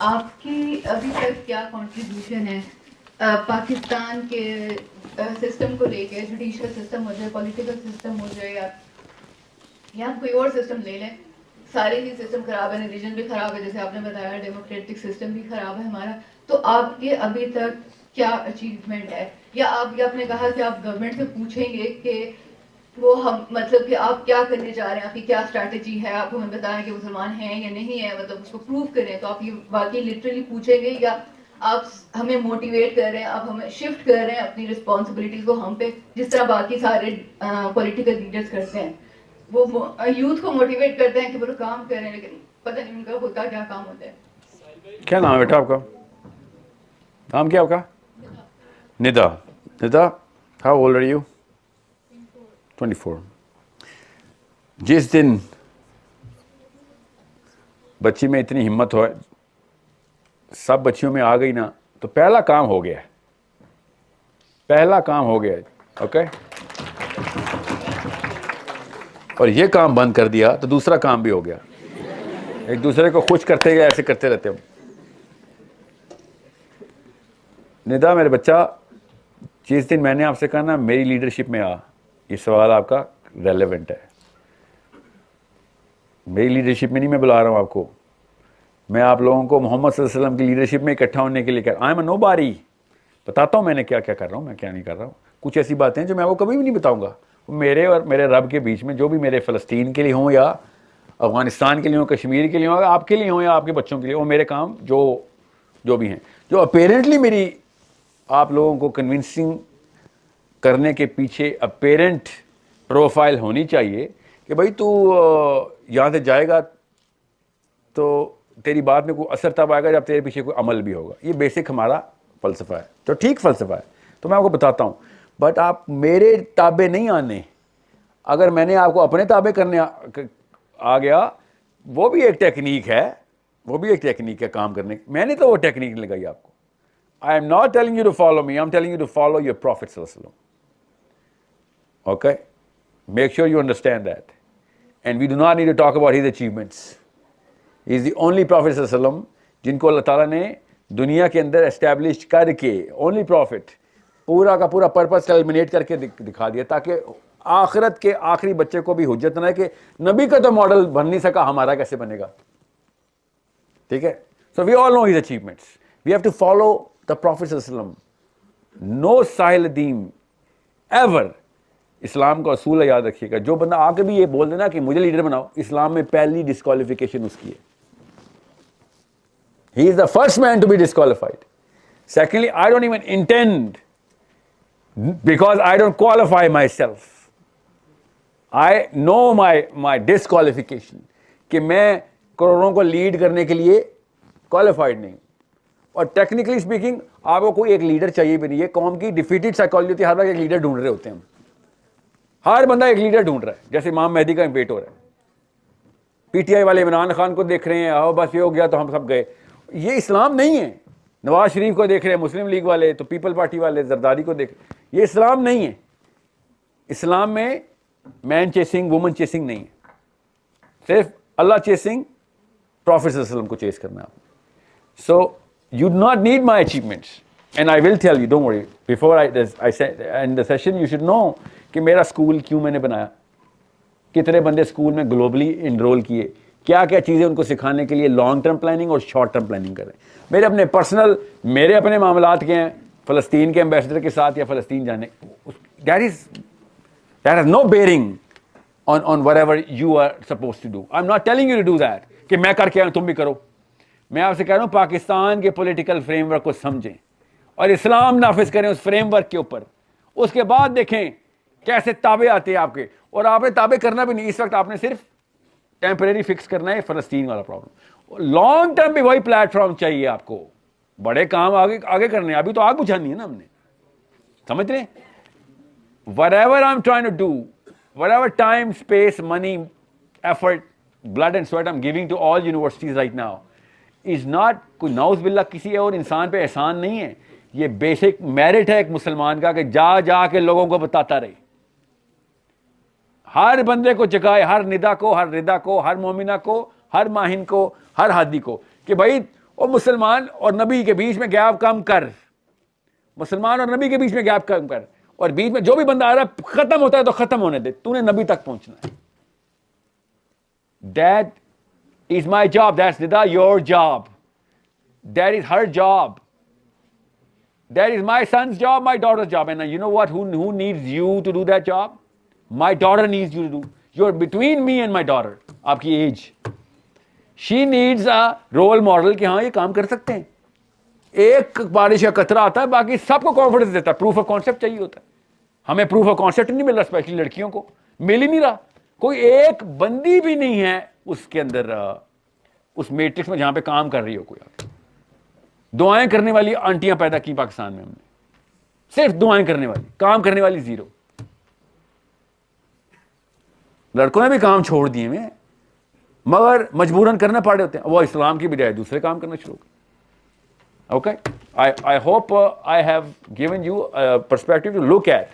आपकी अभी तक क्या कंट्रीब्यूशन है पाकिस्तान के सिस्टम को लेके, जुडिशियल सिस्टम हो जाए, पॉलिटिकल सिस्टम हो जाए, या आप कोई और सिस्टम ले लें, सारे ही सिस्टम खराब है, रिलीजन भी खराब है, जैसे आपने बताया डेमोक्रेटिक सिस्टम भी खराब है हमारा, तो आपके अभी तक क्या अचीवमेंट है? या आप ये आपने कहा कि आप गवर्नमेंट से पूछेंगे कि वो हम मतलब कि आप क्या करने जा रहे हैं, आपकी क्या स्ट्रैटेजी है, आप हमें बताएं कि मुसलमान हैं या नहीं है, मतलब उसको प्रूव करें, तो आप ये वाकई लिटरली पूछेंगे, या आप हमें मोटिवेट कर रहे हैं, आप हमें शिफ्ट कर रहे हैं अपनी रिस्पॉन्सिबिलिटीज को हम पे, जिस तरह बाकी सारे पॉलिटिकल लीडर्स करते हैं, वो यूथ को मोटिवेट करते हैं कि वो लोग काम कर रहे हैं, लेकिन पता नहीं उनका होता क्या काम होता है। क्या नाम है बेटा आपका? नाम क्या आपका? Nida. Nida, how old are you? 24। जिस दिन बच्ची में इतनी हिम्मत हो, सब बच्चियों में आ गई ना, तो पहला काम हो गया। पहला काम हो गया, ओके। और ये काम बंद कर दिया तो दूसरा काम भी हो गया। एक दूसरे को खुश करते गए, ऐसे करते रहते हम। निदा मेरे बच्चा, जिस दिन मैंने आपसे कहा ना मेरी लीडरशिप में आ, ये सवाल आपका रेलेवेंट है। मेरी लीडरशिप में नहीं मैं बुला रहा हूँ आपको, मैं आप लोगों को मोहम्मद सल्लल्लाहु अलैहि वसल्लम की लीडरशिप में इकट्ठा होने के लिए कह, आई एम नो बारी, बताता हूँ मैंने क्या क्या कर रहा हूँ, मैं क्या नहीं कर रहा हूँ। कुछ ऐसी बातें जो मैं वो कभी भी नहीं बताऊँगा। मेरे और मेरे रब के बीच में, जो भी मेरे फ़लस्तीन के लिए हों या अफ़गानिस्तान के लिए हों, कश्मीर के लिए हों, आपके लिए हों या आपके बच्चों के लिए, वो मेरे काम जो भी हैं, जो अपेरेंटली मेरी आप लोगों को कन्विंसिंग करने के पीछे अपेरेंट प्रोफाइल होनी चाहिए कि भाई तू यहाँ से जाएगा तो तेरी बात में कोई असर तब आएगा जब तेरे पीछे कोई अमल भी होगा। ये बेसिक हमारा फ़लसफ़ा है, जो ठीक फ़लसफ़ा है। तो मैं आपको बताता हूँ, बट आप मेरे ताबे नहीं आने। अगर मैंने आपको अपने ताबे करने आ गया, वो भी एक टेक्निक है, वो भी एक टेक्निक है काम करने की। मैंने तो वो टेक्निक नहीं लगाई आपको। I am not telling you to follow me, I am telling you to follow your prophet सल्लल्लाहु अलैहि वसल्लम। Okay, make sure you understand that, and we do not need to talk about his achievements. He is the only prophet सल्लल्लाहु अलैहि वसल्लम जिनको अल्लाह ताला ने दुनिया के अंदर एस्टैब्लिश करके, ओनली प्रॉफिट, पूरा का पूरा पर्पस कल्मिनेट करके दिखा दिया, ताकि आखिरत के आखिरी बच्चे को भी हुज्जत ना है कि नबी का तो मॉडल बन नहीं सका, हमारा कैसे बनेगा। ठीक है, so we all know his achievements, we have to follow the prophet सल्लल्लाहु अलैहि वसल्लम। नो साहिल दीन एवर। इस्लाम का असूल है, याद रखिएगा। जो बंदा आके भी ये बोल देना कि मुझे लीडर बनाओ, इस्लाम में पहली डिस्क्वालिफिकेशन उसकी है। He is the first man to be disqualified. Secondly, I don't even intend, because I don't qualify myself, I know my disqualification, कि मैं करोड़ों को लीड करने के लिए क्वालिफाइड नहीं। और टेक्निकली स्पीकिंग आपको कोई एक लीडर चाहिए भी नहीं है। कौम की डिफीटेड साइकोलॉजी होती है, हर बार एक लीडर ढूंढ रहे होते हैं हम। हर बंदा एक लीडर ढूंढ रहा है, जैसे इमाम मेहदी का वेट हो रहा है। पीटीआई वाले इमरान खान को देख रहे हैं, आओ बस ये हो गया तो हम सब गए। ये इस्लाम नहीं है। नवाज शरीफ को देख रहे हैं मुस्लिम लीग वाले, तो पीपल पार्टी वाले जरदारी को देख, ये इस्लाम नहीं है। इस्लाम में मैन चेसिंग, वुमन चेसिंग नहीं है, सिर्फ अल्लाह चेसिंग, प्रॉफिट सल्लल्लाहु अलैहि वसल्लम को चेस करना है। सो you do not need my achievements, and I will tell you, don't worry, before I said in the session you should know कि मेरा स्कूल क्यों मैंने बनाया, कितने बंदे स्कूल में ग्लोबली इनरोल किए, क्या क्या चीज़ें उनको सिखाने के लिए लॉन्ग टर्म प्लानिंग और शॉर्ट टर्म प्लानिंग करें। मेरे अपने पर्सनल, मेरे अपने मामलात के हैं फ़लस्तीन के एम्बेसडर के साथ या फ़लस्तीन जाने, that has no bearing on whatever you are supposed to do. I'm not telling you to do that कि मैं करके आऊँ तुम भी करो। मैं आपसे कह रहा हूँ पाकिस्तान के पॉलिटिकल फ्रेमवर्क को समझें और इस्लाम नाफिज करें उस फ्रेमवर्क के ऊपर। उसके बाद देखें कैसे ताबे आते हैं आपके, और आपने ताबे करना भी नहीं। इस वक्त आपने सिर्फ टेम्परेरी फिक्स करना है फ़लस्तीन वाला प्रॉब्लम। लॉन्ग टर्म भी वही प्लेटफॉर्म चाहिए आपको, बड़े काम आगे आगे करने। अभी तो आग बुझानी है ना हमने, समझ रहे? whatever I'm trying to do, whatever time, space, money, effort, blood and sweat I'm giving to all universities right now is not कोई नाउज़ बिल्ला किसी और इंसान पे एहसान नहीं है। ये बेसिक मेरिट है एक मुसलमान का कि जा जा के लोगों को बताता रहे, हर बंदे को जगाए, हर निदा को, हर रिदा को, हर मोमिना को, हर माहिन को, हर हादी को, कि भाई और मुसलमान और नबी के बीच में गैप कम कर, मुसलमान और नबी के बीच में गैप कम कर, और बीच में जो भी बंदा आ रहा है खत्म होता है तो खत्म होने दे, तूने नबी तक पहुंचना है। That is my job, that's Nida your job, that is her job, that is my son's job, my daughter's job. And you know what, who needs you to do that job? My daughter needs you to do. You're between me and my daughter, आपकी age. She needs a role model कि हाँ ये काम कर सकते हैं। एक बारिश का कतरा आता है, बाकी सबको कॉन्फिडेंस देता है, प्रूफ ऑफ कॉन्सेप्ट चाहिए होता है। हमें प्रूफ ऑफ कॉन्सेप्ट नहीं मिल रहा, स्पेशली लड़कियों को मिल ही नहीं रहा। कोई एक बंदी भी नहीं है उसके अंदर, उस मैट्रिक्स में जहां पे काम कर रही हो कोई। दुआएं करने वाली आंटियां पैदा की पाकिस्तान में हमने, सिर्फ दुआएं करने वाली, काम करने वाली जीरो। लड़कों ने भी काम छोड़ दिए में, मगर मजबूरन करना पड़े होते हैं। वो इस्लाम की बजाय दूसरे काम करना शुरू कर। Okay, I hope I have given you perspective to look eight